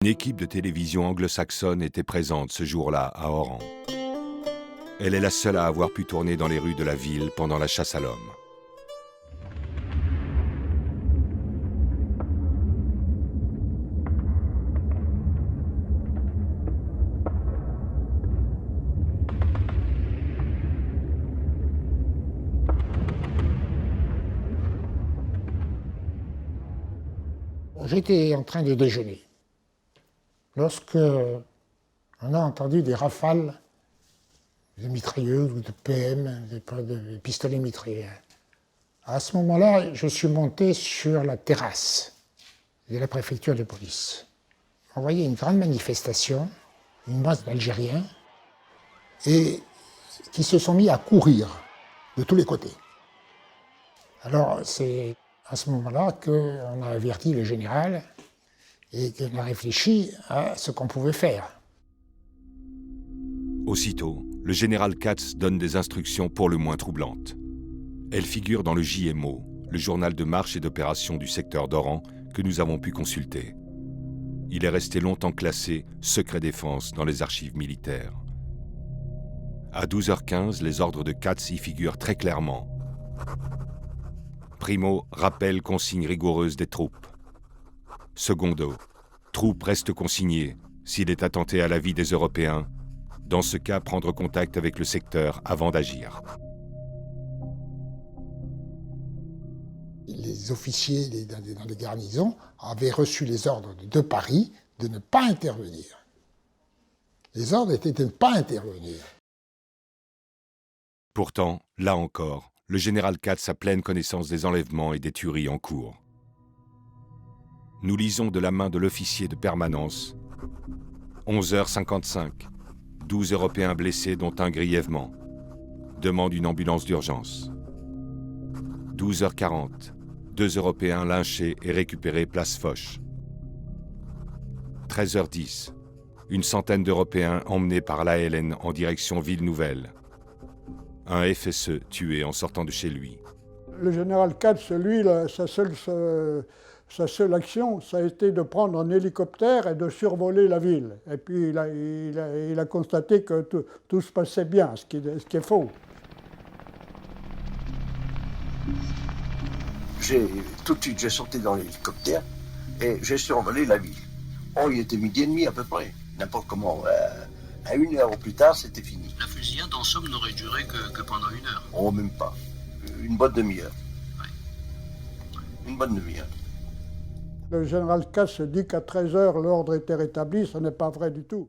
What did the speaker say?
Une équipe de télévision anglo-saxonne était présente ce jour-là à Oran. Elle est la seule à avoir pu tourner dans les rues de la ville pendant la chasse à l'homme. J'étais en train de déjeuner lorsque on a entendu des rafales de mitrailleuses ou de PM, de pistolets mitrailleurs. À ce moment-là, je suis monté sur la terrasse de la préfecture de police. On voyait une grande manifestation, une masse d'Algériens, et qui se sont mis à courir de tous les côtés. Alors c'est à ce moment-là qu'on a averti le général et qu'on a réfléchi à ce qu'on pouvait faire. Aussitôt, le général Katz donne des instructions pour le moins troublantes. Elles figurent dans le JMO, le journal de marche et d'opération du secteur d'Oran que nous avons pu consulter. Il est resté longtemps classé « secret défense » dans les archives militaires. À 12h15, les ordres de Katz y figurent très clairement. Primo, rappel consigne rigoureuse des troupes. Secondo, troupes restent consignées. S'il est attenté à la vie des Européens, dans ce cas, prendre contact avec le secteur avant d'agir. Les officiers dans les garnisons avaient reçu les ordres de Paris de ne pas intervenir. Les ordres étaient de ne pas intervenir. Pourtant, là encore, le général Katz a pleine connaissance des enlèvements et des tueries en cours. Nous lisons de la main de l'officier de permanence. 11h55, 12 Européens blessés dont un grièvement. Demande une ambulance d'urgence. 12h40, 2 Européens lynchés et récupérés place Foch. 13h10, une centaine d'Européens emmenés par l'ALN en direction Ville Nouvelle. Un FSE tué en sortant de chez lui. Le général Katz, lui, sa seule action, ça a été de prendre un hélicoptère et de survoler la ville. Et puis il a constaté que tout se passait bien, ce qui est faux. Tout de suite, j'ai sauté dans l'hélicoptère et j'ai survolé la ville. Oh, il était 12h30 à peu près. N'importe comment. À 1 heure ou plus tard, c'était fini. La fusillade, en somme, n'aurait duré que pendant 1 heure. Oh, même pas. Une bonne demi-heure. Ouais. Une bonne demi-heure. Le général Katz dit qu'à 13h, l'ordre était rétabli, ce n'est pas vrai du tout.